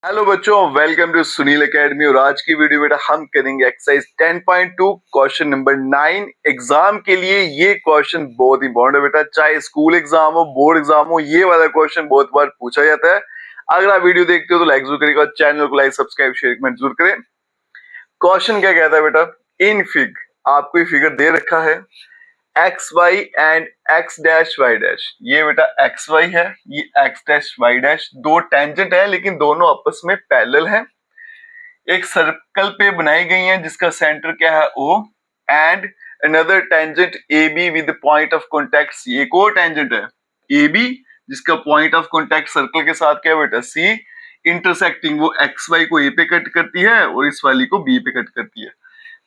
Hello बच्चों, welcome to Sunil academy. और आज की वीडियो बेटा हम करेंगे एक्सरसाइज 10.2 क्वेश्चन नंबर 9। एग्जाम के लिए ये क्वेश्चन बहुत इंपॉर्टेंट है बेटा, चाहे स्कूल एग्जाम हो, बोर्ड एग्जाम हो, ये वाला क्वेश्चन बहुत बार पूछा जाता है। अगर आप वीडियो देखते हो तो लाइक जरूर करिएगा, चैनल को लाइक सब्सक्राइब शेयर कमेंट जरूर करें। क्वेश्चन क्या कहता है बेटा, इन फिग आपको फिगर दे रखा है X Y and X dash Y dash. ये बेटा एक्स वाई है, ये एक्स डैश वाई डैश, दो टेंजेंट है लेकिन दोनों आपस में पैरेलल हैं। एक सर्कल पे बनाई गई है जिसका सेंटर क्या है O, and another tangent A be with point of contact C। एक और टेंजेंट है ए बी जिसका पॉइंट ऑफ कॉन्टेक्ट सर्कल के साथ क्या है बेटा C, इंटरसेक्टिंग। वो एक्स वाई को ए पे कट करती है और इस वाली को बी पे कट करती है।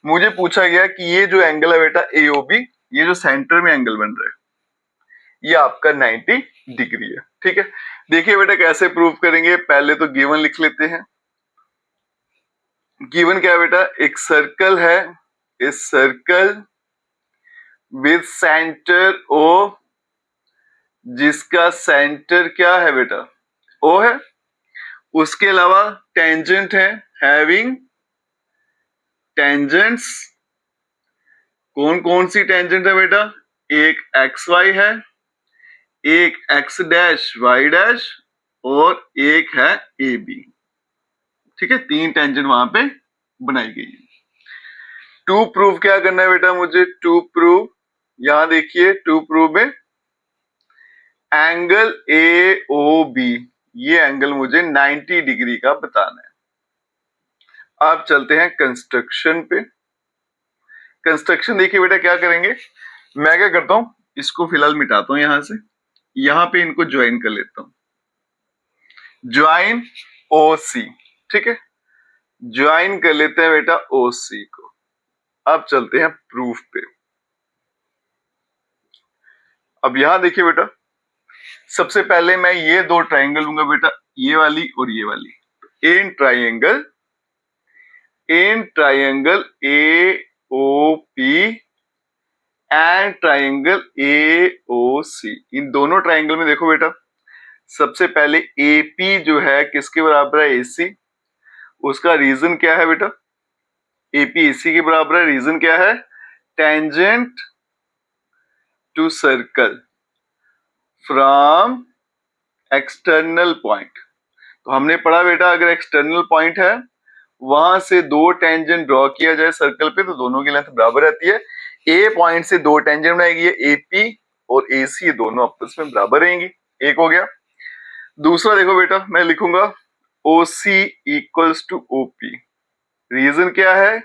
मुझे पूछा गया कि ये जो एंगल है बेटा AOB, ये जो सेंटर में एंगल बन रहा है ये आपका 90 डिग्री है। ठीक है, देखिए बेटा कैसे प्रूव करेंगे। पहले तो गिवन लिख लेते हैं। गिवन क्या है बेटा, एक सर्कल है, इस सर्कल विद सेंटर O, जिसका सेंटर क्या है बेटा O है। उसके अलावा टेंजेंट है, हैविंग टेंजेंट्स। कौन कौन सी टेंजेंट है बेटा, एक एक्स वाई है, एक एक्स डैश वाई डैश और एक है ए बी। ठीक है, तीन टेंजेंट वहां पे बनाई गई है। टू प्रूव क्या करना है बेटा मुझे, टू प्रूव, यहां देखिए टू प्रूव में एंगल ए ओ बी, ये एंगल मुझे 90 डिग्री का बताना है। आप चलते हैं कंस्ट्रक्शन पे। कंस्ट्रक्शन देखिए बेटा क्या करेंगे, मैं क्या करता हूं, इसको फिलहाल मिटाता हूं यहां से, यहां पे इनको ज्वाइन कर लेता हूं। ज्वाइन ओ सी, ठीक है, ज्वाइन कर लेते हैं बेटा ओ सी को। अब चलते हैं प्रूफ पे। अब यहां देखिए बेटा, सबसे पहले मैं ये दो ट्राइंगल लूंगा बेटा, ये वाली और ये वाली। In triangle A O P and triangle A O C, इन दोनों ट्राइंगल में देखो बेटा, सबसे पहले ए पी जो है किसके बराबर है, ए सी। उसका रीजन क्या है बेटा, एपी एसी के बराबर है। रीजन क्या है, tangent to circle from external point. तो हमने पढ़ा बेटा, अगर एक्सटर्नल पॉइंट है वहां से दो टेंजेंट ड्रॉ किया जाए सर्कल पे तो दोनों की लेंथ बराबर रहती है। ए पॉइंट से दो टेंजेंट बनाएगी, एपी और एसी, दोनों आपस में बराबर रहेंगी। एक हो गया। दूसरा देखो बेटा, मैं लिखूंगा ओसी इक्वल्स टू ओपी। रीजन क्या है,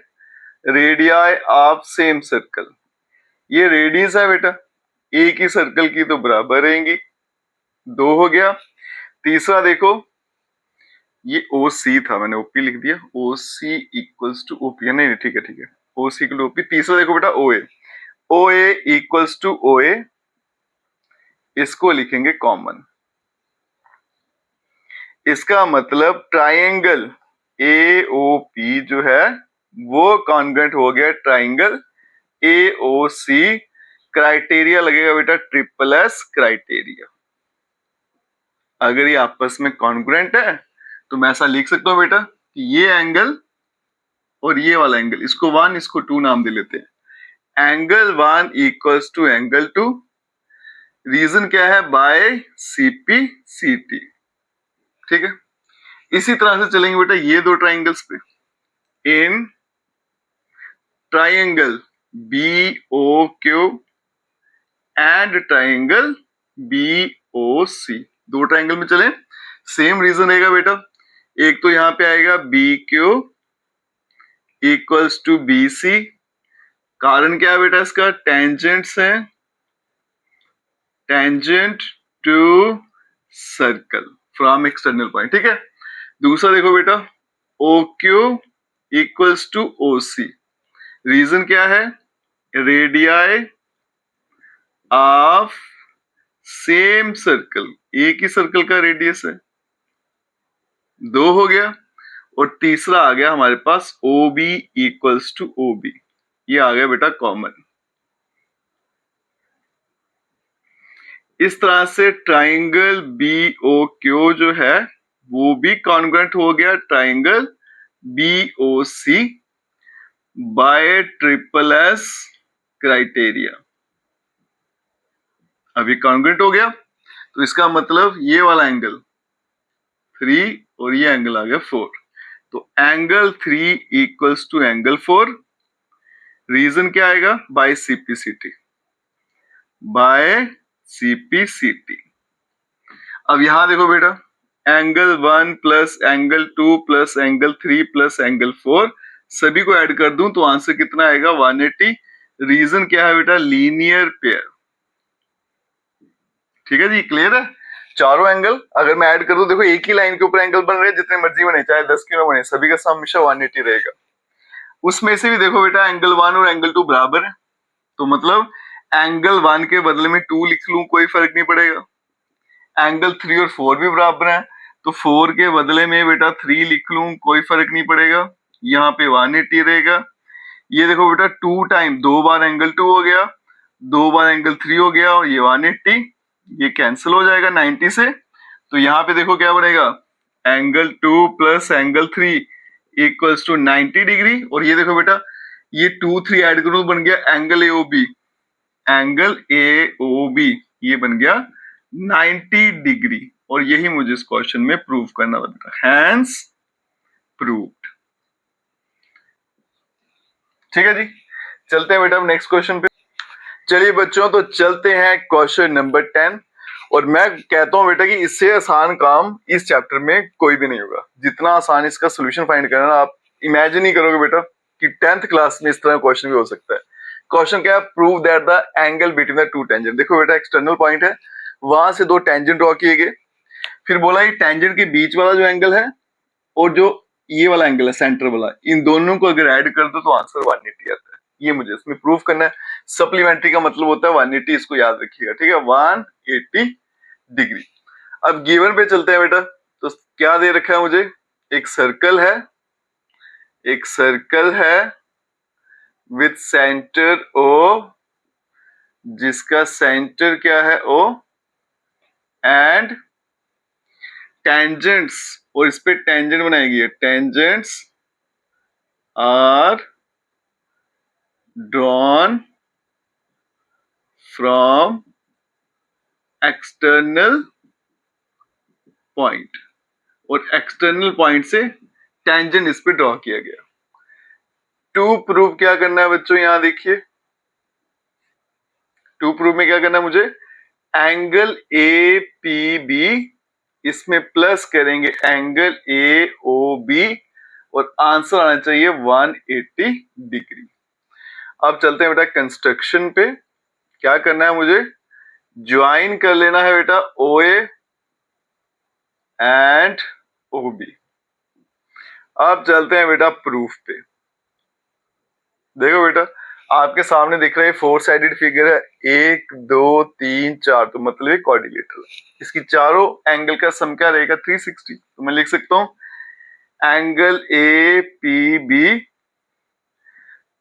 रेडियाई ऑफ सेम सर्कल। ये रेडियस है बेटा, एक ही सर्कल की तो बराबर रहेंगी। दो हो गया। तीसरा देखो, ये ओ सी था, मैंने ओपी लिख दिया, ओ सी इक्वल्स टू ओपी, नहीं ठीक है ठीक है, ओ सी इक्वल टू ओपी। तीसरा देखो बेटा ओ ए इक्वल्स टू ओ ए, इसको लिखेंगे कॉमन। इसका मतलब ट्राइंगल ए ओ पी जो है वो कॉन्ग्रुएंट हो गया triangle A O C. Criteria लगेगा बेटा ट्रिपल एस क्राइटेरिया। अगर ये आपस में कॉन्ग्रुएंट है तो मैं ऐसा लिख सकता हूं बेटा कि ये एंगल और ये वाला एंगल, इसको 1 इसको 2 नाम दे लेते हैं। Angle 1 equals to angle 2। Reason क्या है, बाय सीपी सीटी। ठीक है, इसी तरह से चलेंगे बेटा ये दो ट्राइंगल्स पे। In triangle B O Q and triangle B O C, दो ट्राइंगल में चले, सेम रीजन रहेगा बेटा। एक तो यहां पे आएगा B Q equals to B C. कारण क्या है बेटा इसका, टेंजेंट्स है, tangent to circle from external point. ठीक है। दूसरा देखो बेटा, O Q equals to O C. Reason क्या है, रेडियाई ऑफ सेम सर्कल, एक ही सर्कल का रेडियस है। दो हो गया। और तीसरा आ गया हमारे पास O B equals to O B, ये आ गया बेटा कॉमन। इस तरह से ट्राइंगल बी ओ क्यू जो है वो भी कॉन्ग्रुएंट हो गया triangle BOC bye triple S criteria. अभी कॉन्ग्रुएंट हो गया, तो इसका मतलब ये वाला एंगल 3 और ये एंगल आ गया 4, तो angle 3 equals to angle 4। Reason क्या आएगा? By CPCT, by CPCT। अब यहां देखो बेटा, angle 1 plus angle 2 plus angle 3 plus angle 4 सभी को ऐड कर दूं तो आंसर कितना आएगा? 180। रीजन क्या है बेटा? Linear pair. ठीक है जी, क्लियर है? चारों एंगल अगर मैं ऐड कर दूं, देखो एक ही लाइन के ऊपर एंगल बन रहे हैं, जितने मर्जी बने, चाहे 10 क्यों बने, सभी का सम हमेशा 180 रहेगा। उसमें से भी देखो बेटा, एंगल 1 और एंगल 2 बराबर है, तो मतलब एंगल 1 के बदले में 2 लिख लूं, कोई फर्क नहीं पड़ेगा। एंगल 3 और 4 भी बराबर है, तो 4 के बदले में बेटा 3 लिख लूं, कोई फर्क नहीं पड़ेगा। यहाँ पे 180 रहेगा। ये देखो बेटा 2 टाइम, 2 बार एंगल 2 हो गया, 2 बार एंगल 3 हो गया, और ये 180, ये कैंसिल हो जाएगा 90 से। तो यहाँ पे देखो क्या बनेगा? Angle 2 plus angle 3 equals to 90 degree. और ये देखो बेटा, ये 2 3 ऐड करूं तो बन गया एंगल AOB। एंगल AOB ये बन गया 90 डिग्री, और यही मुझे इस क्वेश्चन में प्रूव करना था बेटा, हैंस प्रूव्ड। ठीक है जी, चलते हैं बेटा नेक्स्ट क्वेश्चन पे। चलिए बच्चों, तो चलते हैं क्वेश्चन नंबर 10। और मैं कहता हूं बेटा कि इससे आसान काम इस चैप्टर में कोई भी नहीं होगा। जितना आसान इसका सोल्यूशन फाइंड करना, आप इमेजिन नहीं करोगे बेटा कि 10th क्लास में इस तरह क्वेश्चन भी हो सकता है। क्वेश्चन क्या है? Prove that the angle between the two tangent. देखो बेटा, एक्सटर्नल पॉइंट है, वहां से दो टेंजेंट ड्रॉ किए गए, फिर बोला ये टेंजेंट के बीच वाला जो एंगल है और जो ये वाला एंगल है सेंटर वाला, इन दोनों को अगर ऐड कर दो तो आंसर 180 आता है। ये मुझे इसमें प्रूव करना है। सप्लीमेंट्री का मतलब होता है 180, इसको याद रखिएगा। ठीक है, 180 डिग्री। अब गिवन पे चलते हैं बेटा। तो क्या दे रखा है मुझे? एक सर्कल है, एक सर्कल है विथ सेंटर O, जिसका सेंटर क्या है? O, एंड टेंजेंट्स, और इस पे टेंजेंट बनाएगी, tangents are drawn from external point, और एक्सटर्नल पॉइंट से टेंजेंट इस पे ड्रॉ किया गया। टू प्रूव क्या करना है बच्चों? यहां देखिए, टू प्रूव में क्या करना है मुझे? एंगल APB, इसमें प्लस करेंगे एंगल AOB, और आंसर आना चाहिए 180 डिग्री। अब चलते हैं बेटा कंस्ट्रक्शन पे। क्या करना है मुझे? ज्वाइन कर लेना है बेटा OA एंड OB। अब चलते हैं बेटा प्रूफ पे। देखो बेटा, आपके सामने दिख रहा है 4 साइडेड फिगर है, 1 2 3 4, तो मतलब ये क्वाड्रिलेटरल। इसकी चारों एंगल का सम क्या रहेगा? 360। तो मैं लिख सकता हूं angle APB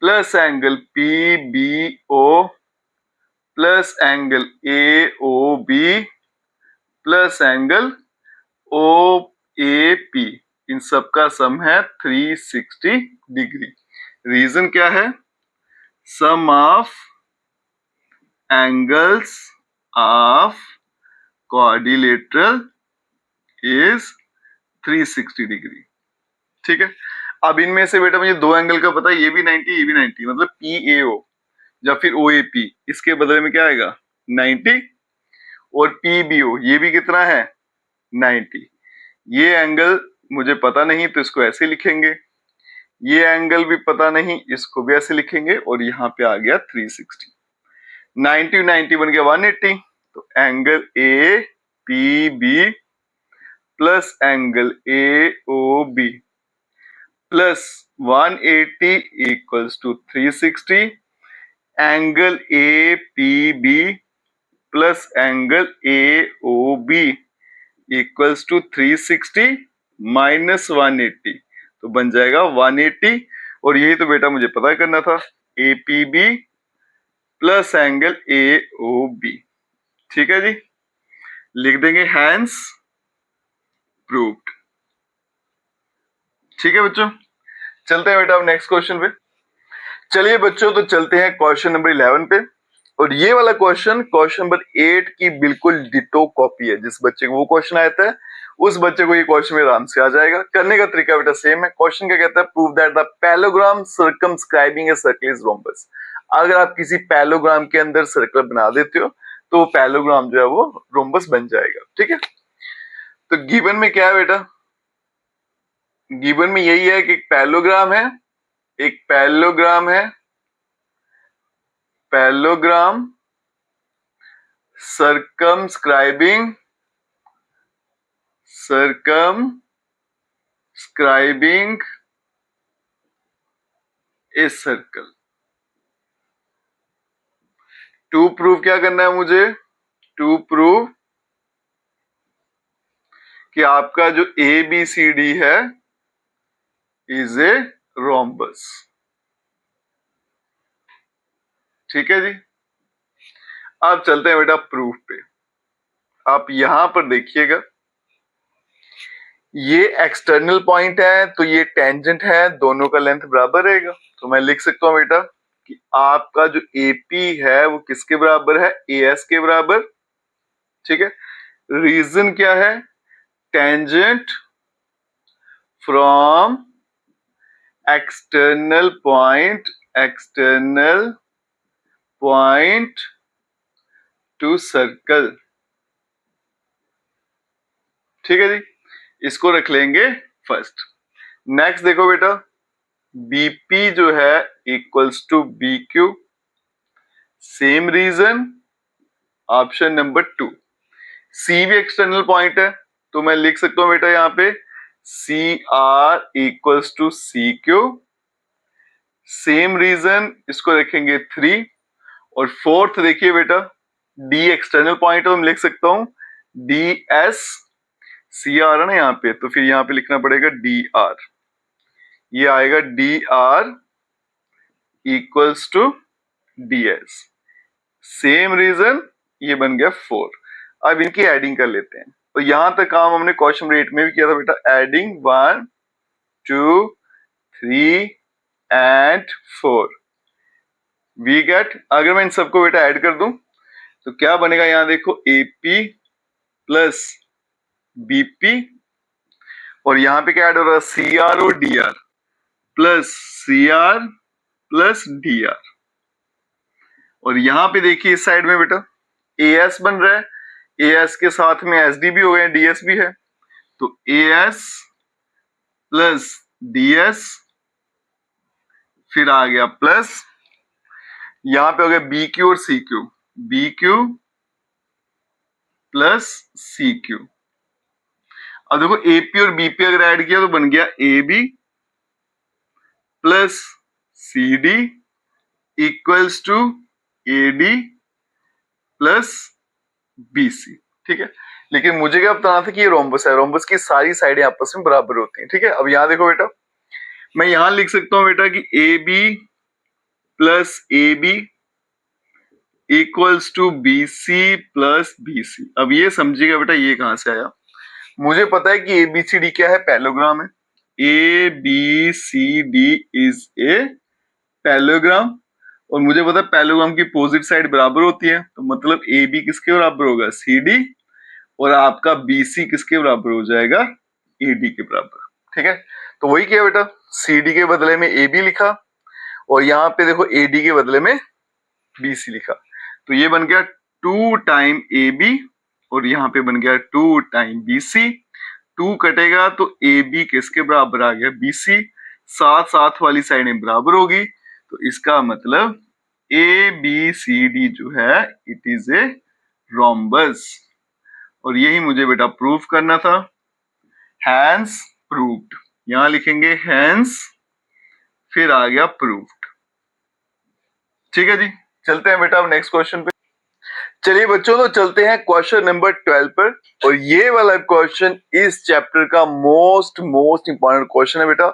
plus angle PBO plus angle AOB plus angle OAP, इन सब का सम है 360 डिग्री। रीजन क्या है? Sum of angles of quadrilateral is 360 degree. ठीक है, अब इनमें से बेटा मुझे दो एंगल का पता है, ये भी 90 ये भी 90, मतलब PAO या फिर OAP, इसके बदले में क्या आएगा? 90, और PBO ये भी कितना है? 90। ये एंगल मुझे पता नहीं तो इसको ऐसे लिखेंगे, ये एंगल भी पता नहीं, इसको भी ऐसे लिखेंगे, और यहाँ पे आ गया 360। 90 90 बन गया 180, तो angle APB plus angle AOB plus 180 equals to 360। Angle APB plus angle AOB equals to 360 minus 180, तो बन जाएगा 180। और यही तो बेटा मुझे पता करना था, APB प्लस एंगल AOB। ठीक है जी, लिख देंगे हैंस प्रूव्ड। ठीक है बच्चों, चलते हैं बेटा अब नेक्स्ट क्वेश्चन पे। चलिए बच्चों, तो चलते हैं क्वेश्चन नंबर 11 पे। और ये वाला क्वेश्चन नंबर 8 की बिल्कुल डिटो कॉपी है। जिस बच्चे को वो क्वेश्चन आया था उस बच्चे को ये क्वेश्चन में आराम से आ जाएगा। करने का तरीका बेटा सेम है। क्वेश्चन क्या कहता है, prove that the parallelogram circumscribing a circle is rhombus. अगर आप किसी पैलोग्राम के अंदर सर्कल बना देते हो तो पैलोग्राम जो है वो रोम्बस बन जाएगा। ठीक है, तो गिवन में क्या है बेटा, गिवन में यही है कि एक पैलोग्राम है, एक पैलोग्राम है, parallelogram circumscribing a circle। To prove क्या करना है मुझे, टू प्रूव कि आपका जो ए बी सी डी है इज ए रोम्बस। ठीक है जी, अब चलते हैं बेटा प्रूफ पे। आप यहां पर देखिएगा, ये एक्सटर्नल पॉइंट है तो ये टेंजेंट है, दोनों का लेंथ बराबर रहेगा। तो मैं लिख सकता हूं बेटा कि आपका जो एपी है वो किसके बराबर है, एएस के बराबर। ठीक है, रीजन क्या है, tangent from external point two circle. ठीक है जी, इसको रख लेंगे फर्स्ट। नेक्स्ट देखो बेटा, बीपी जो है equals to B Q, same reason, option number 2। C भी एक्सटर्नल पॉइंट है तो मैं लिख सकता हूं बेटा यहां पे C R equals to C Q, same reason, इसको रखेंगे 3। और फोर्थ देखिए बेटा, डी एक्सटर्नल पॉइंट है तो मैं लिख सकता हूं डी एस, सी आर है ना यहाँ पे, तो फिर यहाँ पे लिखना पड़ेगा डी आर। ये आएगा D R equals to D S, same reason, ये बन गया 4। अब इनकी एडिंग कर लेते हैं। तो यहां तक काम हमने क्वेश्चन नंबर 8 में भी किया था बेटा, एडिंग 1 2 3 एंड 4 वी गेट। अगर मैं इन सबको बेटा ऐड कर दूं तो क्या बनेगा, यहां देखो एपी प्लस बीपी, और यहां पे क्या ऐड हो रहा है, सी आर और D R plus C R plus D R. और यहां पे देखिए इस साइड में बेटा एएस बन रहा है, एएस के साथ में एसडी भी हो गए, डीएस भी है, तो एएस प्लस डीएस, फिर आ गया प्लस, यहां पे हो गया बी क्यू और C Q, B Q plus C Q. अब देखो एपी और बीपी अगर ऐड किया तो बन गया A B plus C D equals to A D plus B C. ठीक है, लेकिन मुझे क्या बताना था कि ये रोम्बस है, रोम्बस की सारी साइडें आपस में बराबर होती हैं। ठीक है, अब यहां देखो बेटा, मैं यहां लिख सकता हूं बेटा कि A B plus A B equals to B C plus B C. अब ये समझिएगा बेटा ये कहां से आया, मुझे पता है कि एबीसीडी क्या है, पैलोग्राम है। A B C D is a parallelogram, और मुझे पता है पैलोग्राम की अपोजिट साइड बराबर होती है, तो मतलब ए बी किसके बराबर होगा, सी डी, और आपका बी सी किसके बराबर हो जाएगा, ए डी के बराबर। ठीक है, तो वही किया बेटा, सी डी के बदले में ए बी लिखा, और यहाँ पे देखो ए डी के बदले में बी सी लिखा, तो ये बन गया 2 टाइम ए बी, और यहाँ पे बन गया 2 टाइम बी सी। 2 कटेगा तो ए बी किसके बराबर आ गया, बी सी, साथ साथ वाली साइडें बराबर होगी, तो इसका मतलब ए बी सी डी जो है इट इज ए रोम्बस, और यही मुझे बेटा प्रूफ करना था। हैंस प्रूव्ड, यहां लिखेंगे हैंस, फिर आ गया प्रूव्ड। ठीक है जी, चलते हैं बेटा अब नेक्स्ट क्वेश्चन पे। चलिए बच्चों, तो चलते हैं क्वेश्चन नंबर 12 पर, और ये वाला क्वेश्चन इस चैप्टर का मोस्ट इंपॉर्टेंट क्वेश्चन है बेटा।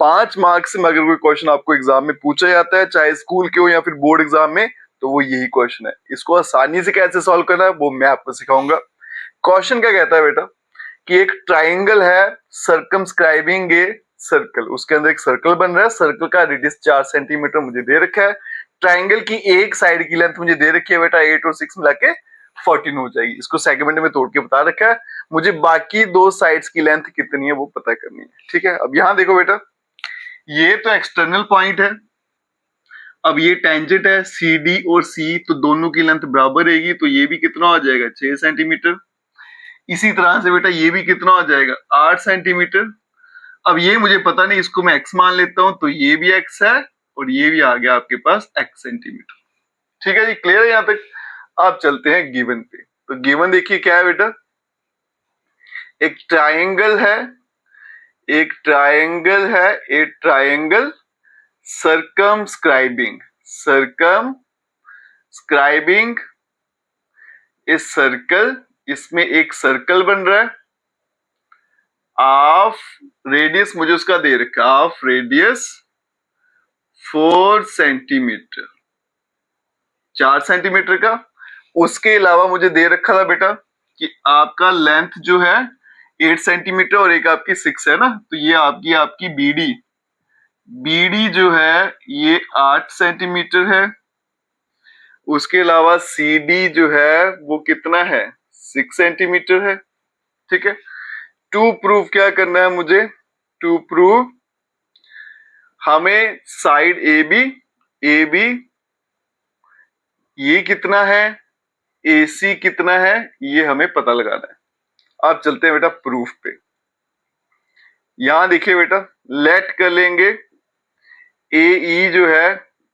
5 मार्क्स में अगर कोई क्वेश्चन आपको एग्जाम में पूछा जाता है, चाहे स्कूल के हो या फिर बोर्ड एग्जाम में, तो वो यही क्वेश्चन है। इसको आसानी से कैसे सॉल्व करना है वो मैं आपको सिखाऊंगा। क्वेश्चन क्या कहता है बेटा कि एक ट्राइंगल है सर्कमस्क्राइबिंग ए सर्कल, उसके अंदर एक सर्कल बन रहा है, सर्कल का रेडियस 4 सेंटीमीटर मुझे दे रखा है, ट्राइंगल की एक साइड की लेंथ मुझे दे रखी है बेटा 8 और 6 मिला के 14 हो जाएगी। इसको सेगमेंट में तोड़ के बता रखा है, मुझे बाकी दो साइड्स की लेंथ कितनी है वो पता करनी है। ठीक है, अब यहां देखो बेटा, ये तो एक्सटर्नल पॉइंट है, अब ये टेंजेंट है सी डी और सी, तो दोनों की लेंथ बराबर रहेगी, तो ये भी कितना हो जाएगा 6 सेंटीमीटर। इसी तरह से बेटा ये भी कितना हो जाएगा 8 सेंटीमीटर। अब ये मुझे पता नहीं, इसको मैं x मान लेता हूं, तो ये भी x है और ये भी आ गया आपके पास x सेंटीमीटर। ठीक है जी, क्लियर है यहां तक। आप चलते हैं गिवन पे। तो गिवन देखिए क्या है बेटा, एक ट्रायंगल है, एक ट्रायंगल है, एक ट्रायंगल सर्कमस्क्राइबिंग इस सर्कल, इसमें एक सर्कल बन रहा है, ऑफ रेडियस मुझे उसका दे रखा, ऑफ रेडियस 4 सेंटीमीटर, 4 सेंटीमीटर का। उसके अलावा मुझे दे रखा था बेटा कि आपका लेंथ जो है 8 सेंटीमीटर और एक आपकी 6 है ना, तो ये आपकी बीडी जो है ये 8 सेंटीमीटर है। उसके अलावा सीडी जो है वो कितना है 6 सेंटीमीटर है। ठीक है, टू प्रूव क्या करना है मुझे, टू प्रूव हमें साइड ए बी ये कितना है, AC कितना है, ये हमें पता लगाना है। आप चलते हैं बेटा प्रूफ पे। यहां देखिए बेटा, लेट कर लेंगे AE जो है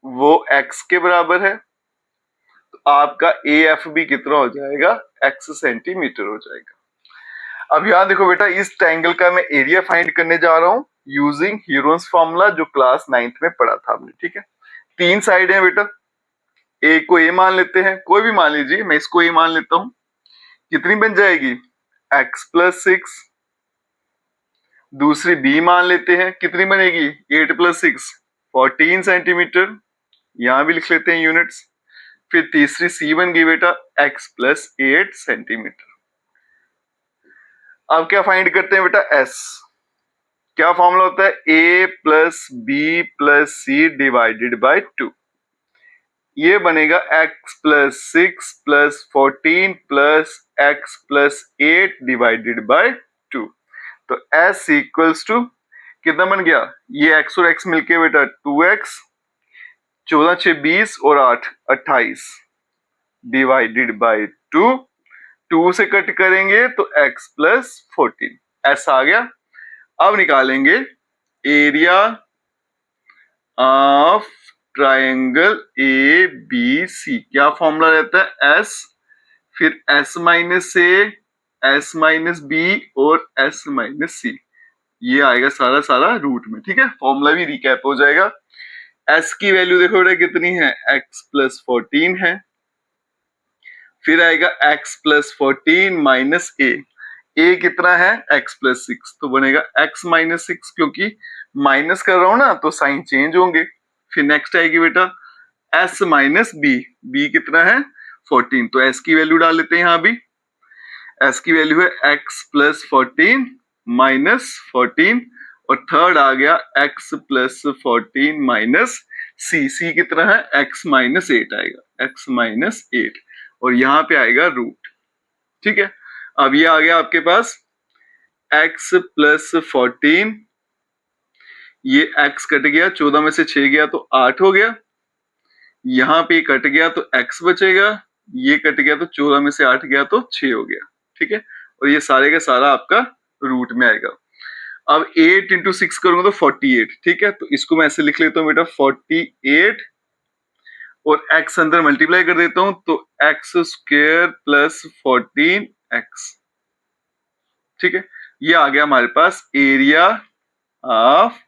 वो x के बराबर है, तो आपका AF भी कितना हो जाएगा x सेंटीमीटर हो जाएगा। अब यहां देखो बेटा, इस ट्रायंगल का मैं एरिया फाइंड करने जा रहा हूं यूजिंग हीरोन्स फॉर्मूला जो क्लास 9th में पढ़ा था हमने। ठीक है, 3 साइड है बेटा, एक को A मान लेते हैं, कोई भी मान लीजिए, मैं इसको A मान लेता हूं, कितनी बन जाएगी x प्लस 6। दूसरी B मान लेते हैं, कितनी बनेगी 8 प्लस 6 14 सेंटीमीटर, यहां भी लिख लेते हैं यूनिट्स। फिर तीसरी C बन गई बेटा x प्लस 8 सेंटीमीटर। अब क्या फाइंड करते हैं बेटा S, क्या फॉर्मूला होता है A plus B plus C divided by 2, ये बनेगा x plus 6 plus 14 plus x plus 8 divided by 2। तो S इक्वल्स टू कितना बन गया, ये x और x मिलके बेटा 2x, 14 6 20 और 8 28 डिवाइडेड बाई 2, 2 से कट करेंगे तो x प्लस 14, S आ गया। अब निकालेंगे एरिया ऑफ ट्रायंगल ABC, क्या फॉर्मूला रहता है S, फिर S minus A, S minus B और S माइनस C, ये आएगा सारा सारा रूट में। ठीक है, फॉर्मूला भी रिकैप हो जाएगा। S की वैल्यू देखो बेटा कितनी है, x प्लस 14 है, फिर आएगा x प्लस 14 माइनस A कितना है x प्लस 6, तो बनेगा x माइनस 6, क्योंकि माइनस कर रहा हूं ना तो साइन चेंज होंगे। फिर नेक्स्ट आएगी बेटा s माइनस b कितना है 14, तो s की वैल्यू डाल लेते हैं यहाँ भी, s की वैल्यू है x प्लस 14 माइनस 14, और थर्ड आ गया x प्लस 14 माइनस c कितना है x माइनस 8 आएगा, x माइनस 8, और यहाँ पे आएगा रूट। ठीक है, अब ये आ गया आपके पास x प्लस 14, ये x कट गया, 14 में से 6 गया तो 8 हो गया, यहाँ पे कट गया तो x बचेगा, ये कट गया तो 14 में से 8 गया तो 6 हो गया। ठीक है, और ये सारे का सारा आपका रूट में आएगा। अब 8 इंटू 6 करूंगा तो 48। ठीक है, तो इसको मैं ऐसे लिख लेता हूं बेटा 48, और x अंदर मल्टीप्लाई कर देता हूं तो x स्क्वायर प्लस 14x। ठीक है, ये आ गया हमारे पास एरिया ऑफ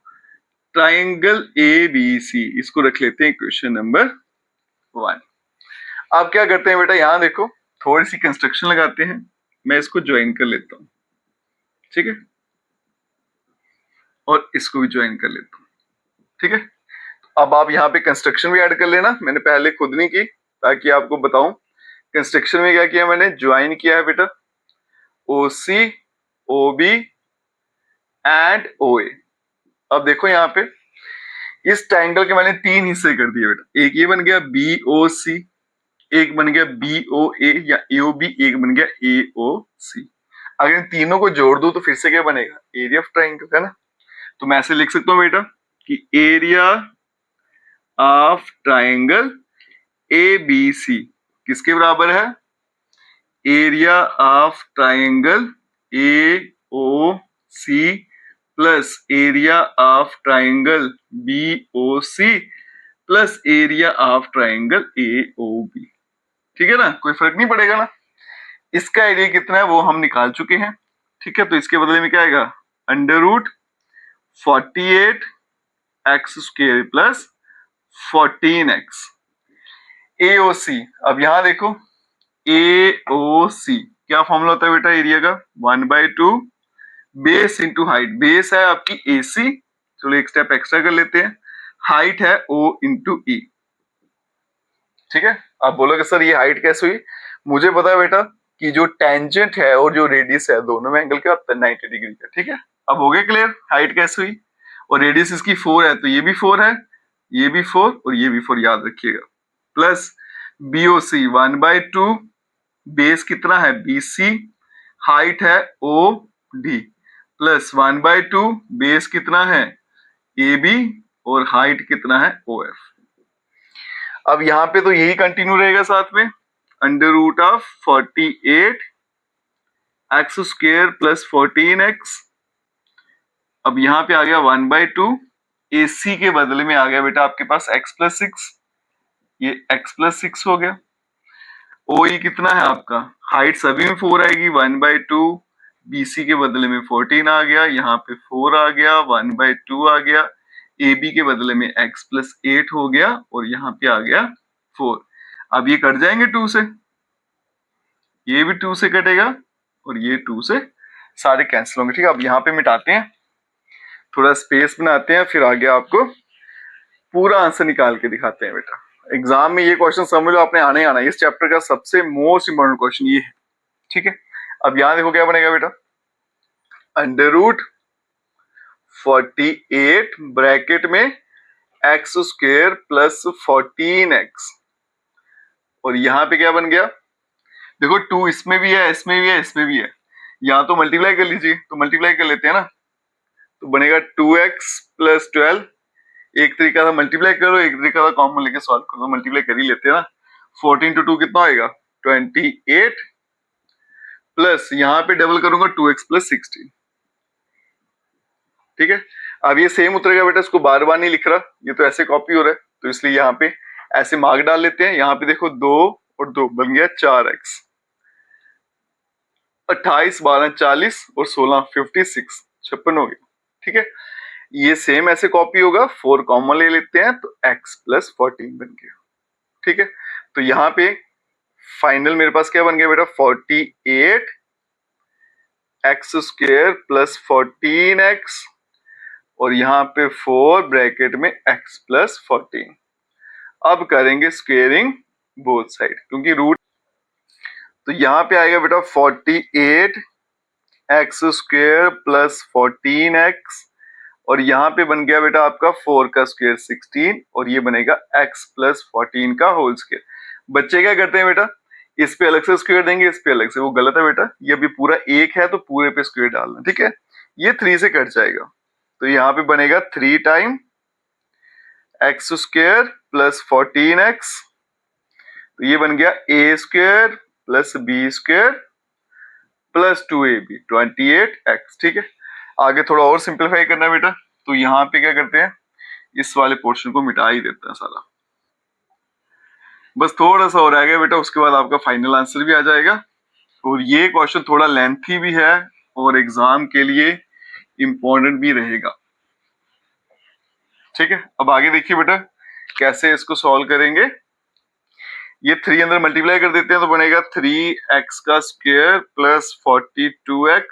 ट्रायंगल ABC, इसको रख लेते हैं क्वेश्चन नंबर 1। अब क्या करते हैं बेटा, यहां देखो थोड़ी सी कंस्ट्रक्शन लगाते हैं, मैं इसको ज्वाइन कर लेता हूं। ठीक है, और इसको भी ज्वाइन कर लेता हूं। ठीक है, अब आप यहाँ पे कंस्ट्रक्शन भी ऐड कर लेना, मैंने पहले खुद नहीं की ताकि आपको बताऊं। कंस्ट्रक्शन में क्या किया मैंने, ज्वाइन किया है बेटा OC OB एंड OA। अब देखो यहाँ पे इस ट्रायंगल के मैंने 3 हिस्से कर दिए बेटा। एक ये बन गया BOC, एक बन गया BOA या AOB, एक बन गया AOC। अगर इन तीनों को जोड़ दूं तो फिर से क्या बनेगा, एरिया ऑफ ट्रायंगल, है ना। तो मैं ऐसे लिख सकता हूं बेटा कि एरिया ऑफ ट्रायंगल ABC किसके बराबर है, area of triangle AOC plus area of triangle BOC plus area of triangle AOB। ठीक है ना, कोई फर्क नहीं पड़ेगा ना। इसका एरिया कितना है वो हम निकाल चुके हैं। ठीक है, तो इसके बदले में क्या आएगा, √48x² प्लस 14x। AOC, अब यहां देखो AOC क्या फॉर्मूला होता है बेटा एरिया का, 1/2 बेस इंटू हाइट। बेस है आपकी AC, चलो एक स्टेप एक्स्ट्रा कर लेते हैं, हाइट है O इंटू E। ठीक है, आप बोलोगे सर ये हाइट कैसे हुई, मुझे पता है बेटा कि जो टेंजेंट है और जो रेडियस है दोनों में एंगल क्या होता है, 90 डिग्री का। ठीक है, अब हो गया क्लियर हाइट कैसे हुई, और रेडियस इसकी 4 है तो ये भी 4 है, ये भी 4 और ये भी 4 याद रखिएगा। प्लस BOC 1/2 बेस कितना है BC, हाइट है OD प्लस 1/2 बेस कितना है AB और हाइट कितना है OF। अब यहाँ पे तो यही कंटिन्यू रहेगा साथ में, √48x² प्लस 14x। अब यहाँ पे आ गया 1/2, AC के बदले में आ गया बेटा आपके पास x+6, ये x+6 हो गया। OE कितना है आपका, हाइट सभी में 4 आएगी, 1/2 BC के बदले में 14 आ गया, यहाँ पे 4 आ गया, 1/2 आ गया, AB के बदले में x+8 हो गया और यहाँ पे आ गया 4। अब ये कट जाएंगे 2 से, ये भी 2 से कटेगा और ये 2 से सारे कैंसिल होंगे। ठीक है, अब यहाँ पे मिटाते हैं, थोड़ा स्पेस बनाते हैं, फिर आगे आपको पूरा आंसर निकाल के दिखाते हैं बेटा। एग्जाम में ये क्वेश्चन समझ लो आपने आने ही आना है, इस चैप्टर का सबसे मोस्ट इंपोर्टेंट क्वेश्चन ये है। ठीक है, अब यहां देखो क्या बनेगा बेटा, √48 ब्रैकेट में x² प्लस 14x, और यहां पे क्या बन गया, देखो 2 इसमें भी है, इसमें भी है, इसमें भी है, यहां तो मल्टीप्लाई कर लीजिए, तो मल्टीप्लाई कर लेते हैं ना, तो बनेगा 2x प्लस 12। एक तरीका था मल्टीप्लाई करो, एक तरीका था कॉमन लेके सॉल्व करो, मल्टीप्लाई कर ही लेते हैं ना। 14 to 2 कितना होएगा 28 प्लस यहाँ पे डबल करूंगा 2x प्लस 16। ठीक है, अब ये सेम उतरेगा बेटा, इसको बार बार नहीं लिख रहा, ये तो ऐसे कॉपी हो रहा है, तो इसलिए यहाँ पे ऐसे मार्क डाल लेते हैं। यहाँ पे देखो 2 और 2 बन गया 4x, 28 12 40 और 16 56 56 हो गया। ठीक है, ये सेम ऐसे कॉपी होगा, 4 कॉमन ले लेते हैं तो x प्लस 14 बन गया। ठीक है, तो यहाँ पे फाइनल मेरे पास क्या बन गया बेटा, 48x² प्लस 14x और यहाँ पे 4 ब्रैकेट में x प्लस 14। अब करेंगे स्क्वेयरिंग बोथ साइड, क्योंकि रूट, तो यहाँ पे आएगा बेटा 48x² प्लस 14x और यहाँ पे बन गया बेटा आपका 4 का स्क्वायर 16 और ये बनेगा x प्लस 14 का होल स्क्वायर। बच्चे क्या करते हैं बेटा, इस पे अलग से स्क्वायर देंगे, इस पे अलग से, वो गलत है बेटा, ये अभी पूरा एक है तो पूरे पे स्क्वायर डालना। ठीक है, ये 3 से कट जाएगा, तो यहाँ पे बनेगा 3 टाइम x² प्लस 14x, तो ये बन गया a² plus b² plus 2ab 28x। ठीक है, आगे थोड़ा और सिंप्लीफाई करना है बेटा, तो यहाँ पे क्या करते हैं, इस वाले पोर्शन को मिटा ही देते हैं सारा, बस थोड़ा सा और रह गया बेटा, उसके बाद आपका फाइनल आंसर भी आ जाएगा। और ये क्वेश्चन थोड़ा लेंथी भी है और एग्जाम के लिए इंपॉर्टेंट भी रहेगा। ठीक है, अब आगे देखिए बेटा कैसे इसको सॉल्व करेंगे। ये 3 अंदर मल्टीप्लाई कर देते हैं तो बनेगा 3x² प्लस 42x,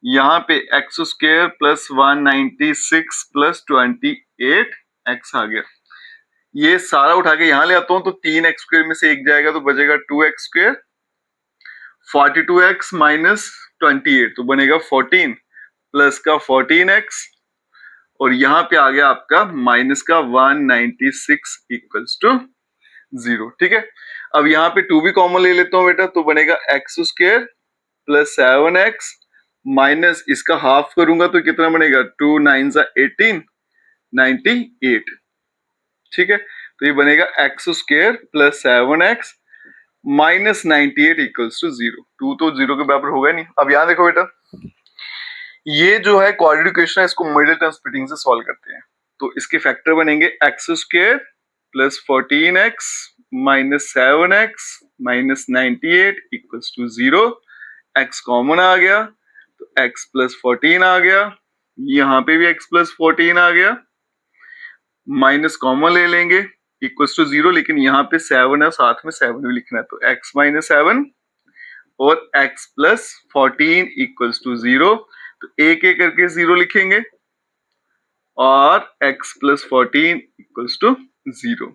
यहाँ पे x² प्लस 196 प्लस 28x आ गया। ये सारा उठा के यहाँ ले आता हूं तो 3x² में से एक जाएगा तो बचेगा 2x², 42x माइनस 28 तो बनेगा 14 प्लस का 14x और यहाँ पे आ गया आपका माइनस का 196 इक्वल्स टू 0। ठीक है, अब यहाँ पे 2 भी कॉमन ले लेता हूँ बेटा, तो बनेगा X square plus 7x minus इसका हाफ करूंगा तो कितना बनेगा 2 9 18 98। ठीक है, तो ये बनेगा X square plus 7x minus 98 equals to 0। 2 तो 0 के बराबर होगा नहीं। अब यहां देखो बेटा, ये जो है क्वाड्रेटिक इक्वेशन है, इसको मिडिल टर्म स्प्लिटिंग से सॉल्व करते हैं। तो इसके फैक्टर बनेंगे x square plus 14x minus 7x minus 98 equals to 0। x common आ गया तो x प्लस 14 आ गया, यहाँ पे भी x प्लस 14 आ गया, माइनस कॉमन ले लेंगे इक्वल्स टू 0, लेकिन यहाँ पे 7 है, साथ में 7 भी लिखना है, तो x माइनस 7 और x प्लस 14 इक्वल्स टू 0। तो एक एक करके 0 लिखेंगे और x प्लस 14 इक्वल्स टू 0।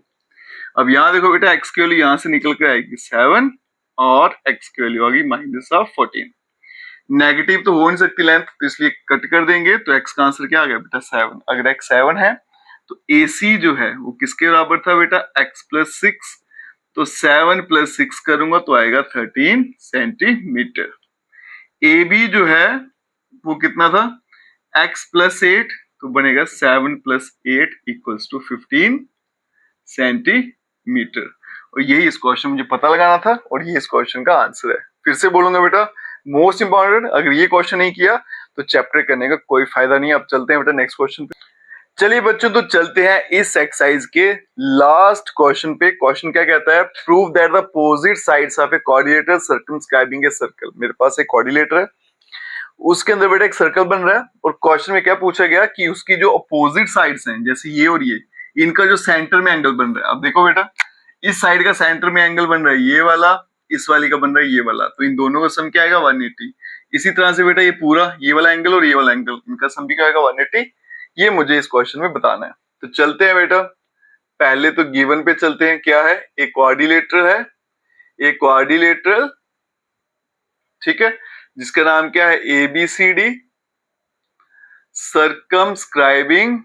अब यहाँ देखो बेटा, x की वैल्यू यहाँ से निकल कर आएगी 7 और x की वैल्यू आ गई माइनस ऑफ 14। नेगेटिव तो हो नहीं सकती लेंथ, तो इसलिए कट कर देंगे, तो x का आंसर क्या आ गया बेटा 7। अगर x 7 है तो AC जो है वो किसके बराबर था बेटा, x प्लस 6, तो 7 प्लस 6 करूंगा तो आएगा 13 सेंटीमीटर। AB जो है वो कितना था, x प्लस 8, तो बनेगा 7 प्लस 8 इक्वल्स टू 15 सेंटीमीटर। और यही इस क्वेश्चन मुझे पता लगाना था और ये इस क्वेश्चन का आंसर है। फिर से बोलूंगा बेटा, मोस्ट इंपॉर्टेंट, अगर ये क्वेश्चन नहीं किया तो चैप्टर करने का कोई फायदा नहीं। अब चलते हैं बेटा नेक्स्ट क्वेश्चन पे। चलिए बच्चों, तो चलते हैं इस एक्सरसाइज के लास्ट क्वेश्चन पे। क्वेश्चन क्या कहता है, prove that the opposite sides of a quadrilateral circumscribing a circle. मेरे पास एक क्वाड्रिलेटर है, उसके अंदर बेटा एक सर्कल बन रहा है, और क्वेश्चन में क्या पूछा गया कि उसकी जो अपोजिट साइड्स हैं, जैसे ये और ये, इनका जो सेंटर में एंगल बन रहा है। अब देखो बेटा, इस साइड का सेंटर में एंगल बन रहा है ये वाला, इस वाली का बन रहा है ये वाला, तो इन दोनों का सम क्या आएगा 180। इसी तरह से बेटा ये पूरा ये वाला एंगल और ये वाला एंगल, इनका सम भी क्या आएगा 180। ये मुझे इस क्वेश्चन में बताना है। तो चलते हैं बेटा, पहले तो गिवन पे चलते हैं। क्या है, एक क्वाड्रिलेटरल है, एक क्वाड्रिलेटरल, ठीक है, जिसका नाम क्या है ABCD, सर्कमस्क्राइबिंग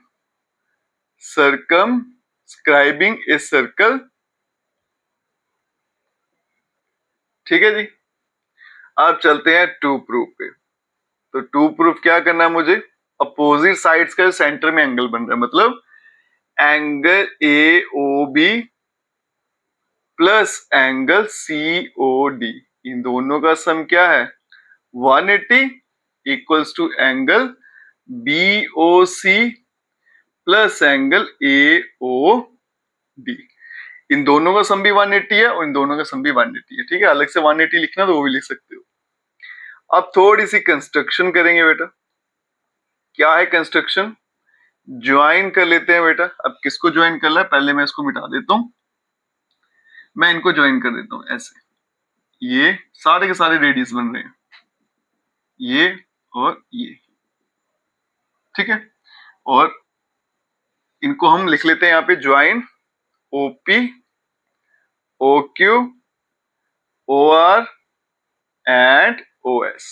ए सर्कल। ठीक है जी। अब चलते हैं टू प्रूफ पे। तो टू प्रूफ क्या करना है मुझे, अपोजिट साइड्स का सेंटर में एंगल बन रहा है, मतलब angle AOB plus angle COD, इन दोनों का सम क्या है 180 equals to angle BOC plus angle AOD। इन दोनों का सम भी 180 है और इन दोनों का सम भी 180 है। ठीक है, अलग से 180 लिखना तो वो भी लिख सकते हो। अब थोड़ी सी कंस्ट्रक्शन करेंगे बेटा। क्या है कंस्ट्रक्शन, ज्वाइन कर लेते हैं बेटा। अब किसको ज्वाइन करना है, पहले मैं इसको मिटा देता हूं, मैं इनको ज्वाइन कर देता हूं ऐसे। ये सारे के सारे रेडियस बन रहे हैं, ये और ये, ठीक है, और इनको हम लिख लेते हैं यहाँ पे join OP OQ OR and OS।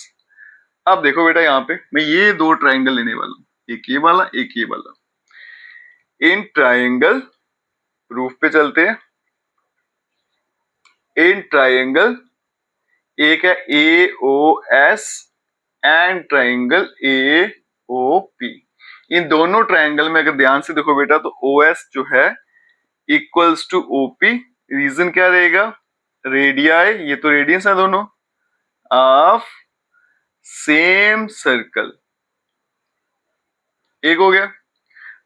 अब देखो बेटा, यहाँ पे मैं ये दो ट्राइंगल लेने वाला हूं, एक ये वाला एक ये वाला। इन ट्राइंगल प्रूफ पे चलते हैं। इन ट्राइंगल एक है AOS एंड ट्राइंगल AOP। इन दोनों ट्राइंगल में अगर ध्यान से देखो बेटा, तो OS जो है इक्वल्स टू OP। रीजन क्या रहेगा, रेडियाई, ये तो रेडियंस है दोनों, ऑफ सेम सर्कल। एक हो गया।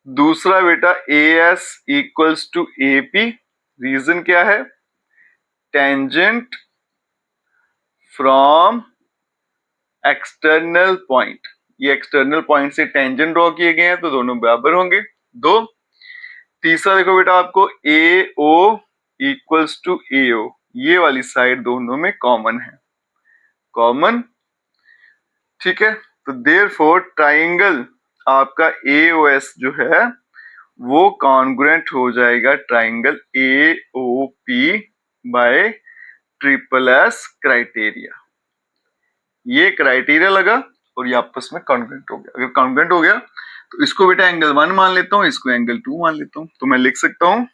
दूसरा बेटा AS equals to AP। Reason क्या है, टेंजेंट फ्रॉम एक्सटर्नल पॉइंट। ये एक्सटर्नल पॉइंट से टेंजेंट ड्रॉ किए गए हैं, तो दोनों बराबर होंगे 2। तीसरा देखो बेटा, आपको AO इक्वल्स टू AO, ये वाली साइड दोनों में कॉमन है, कॉमन। ठीक है, तो देयरफॉर ट्राइंगल आपका AOS जो है वो कॉन्ग्रुएंट हो जाएगा triangle AOP bye triple S criteria. ये क्राइटेरिया लगा और ये आपस में कॉन्ग्रुएंट हो गया। अगर कॉन्ग्रुएंट हो गया तो इसको बेटा एंगल 1 मान लेता हूं, इसको एंगल 2 मान लेता हूं। तो मैं लिख सकता हूं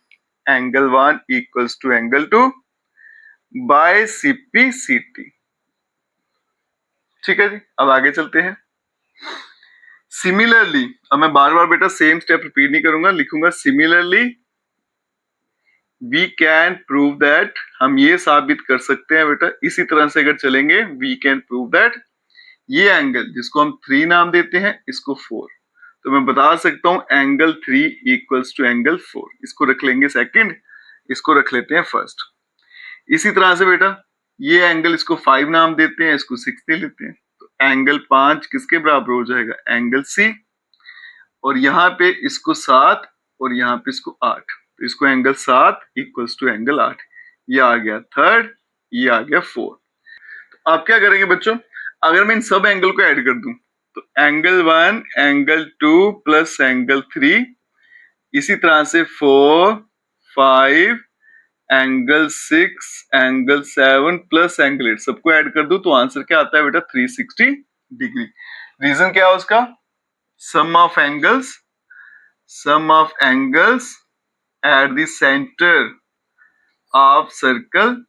angle 1 equals to angle 2 by CP CT. ठीक है जी, अब आगे चलते हैं। सिमिलरली, अब मैं बार बार बेटा सेम स्टेप रिपीट नहीं करूंगा, लिखूंगा similarly we can prove that, हम ये साबित कर सकते हैं बेटा, इसी तरह से अगर चलेंगे वी कैन प्रूव दैट ये एंगल जिसको हम 3 नाम देते हैं इसको 4, तो मैं बता सकता हूं एंगल 3 इक्वल्स टू एंगल 4। इसको रख लेंगे सेकंड, इसको रख लेते हैं फर्स्ट। इसी तरह से बेटा ये एंगल इसको 5 नाम देते हैं, इसको 6 दे लेते हैं। तो एंगल 5 किसके बराबर हो जाएगा, एंगल सी, और यहाँ पे इसको 7 और यहाँ पे इसको 8, तो इसको एंगल 7 इक्वल्स टू एंगल 8। ये आ गया थर्ड, ये आ गया 4। तो आप क्या करेंगे बच्चों, अगर मैं इन सब एंगल को ऐड कर दूं तो एंगल 1 एंगल 2 प्लस एंगल 3, इसी तरह से 4 5 एंगल 6 एंगल 7 प्लस एंगल 8 सबको ऐड कर दूं तो आंसर क्या आता है बेटा 360 डिग्री। रीजन क्या है उसका, sum of angles at the centre of circle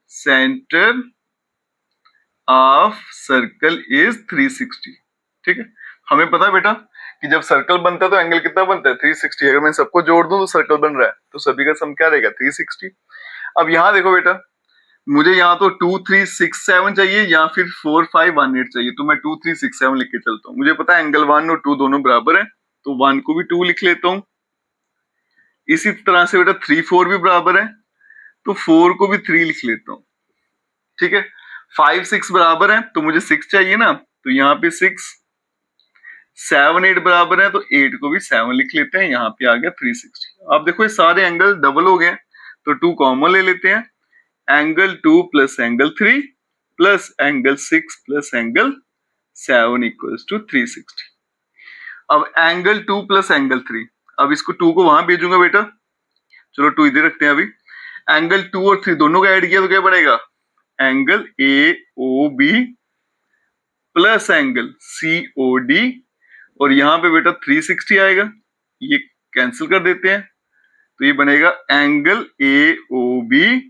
is 360। ठीक है, हमें पता है बेटा कि जब सर्कल बनता है तो एंगल कितना बनता है 360। अगर मैं सबको जोड़ दूं तो सर्कल बन रहा है, तो सभी का सम क्या रहेगा 360। अब यहाँ देखो बेटा, मुझे यहाँ तो 2 3 6 7 चाहिए या फिर 4 5 1 8 चाहिए, तो मैं 2 3 6 7 लिख के चलता हूँ। मुझे पता है एंगल 1 और 2 दोनों बराबर है, तो 1 को भी 2 लिख लेता हूँ। इसी तरह से बेटा 3 4 भी बराबर है, तो 4 को भी 3 लिख लेता हूँ। ठीक है, 5 6 बराबर है तो मुझे 6 चाहिए ना, तो यहाँ पे 6, 7 8 बराबर है तो 8 को भी 7 लिख लेते हैं, यहाँ पे आ गया 360। अब देखो ये सारे एंगल डबल हो गए, तो 2 कॉमन ले लेते हैं, angle 2 plus angle 3 plus angle 6 plus angle 7 equals to 360। अब एंगल 2 प्लस एंगल 3, अब इसको 2 को वहां भेजूंगा बेटा, चलो 2 इधर रखते हैं। अभी एंगल 2 और 3 दोनों का ऐड किया तो क्या बनेगा, angle AOB plus angle COD, और यहां पे बेटा 360 आएगा, ये कैंसिल कर देते हैं, तो ये बनेगा angle AOB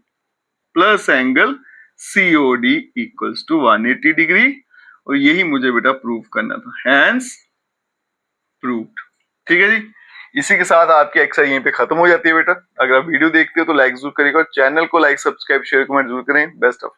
plus angle COD equals to 180 degree, और यही मुझे बेटा प्रूव करना था, हैंस प्रूव्ड। ठीक है जी, इसी के साथ आपकी एक्सरसाइज यहीं पे खत्म हो जाती है बेटा। अगर आप वीडियो देखते हो तो लाइक जरूर करिएगा, चैनल को लाइक सब्सक्राइब शेयर कमेंट जरूर करें। Best of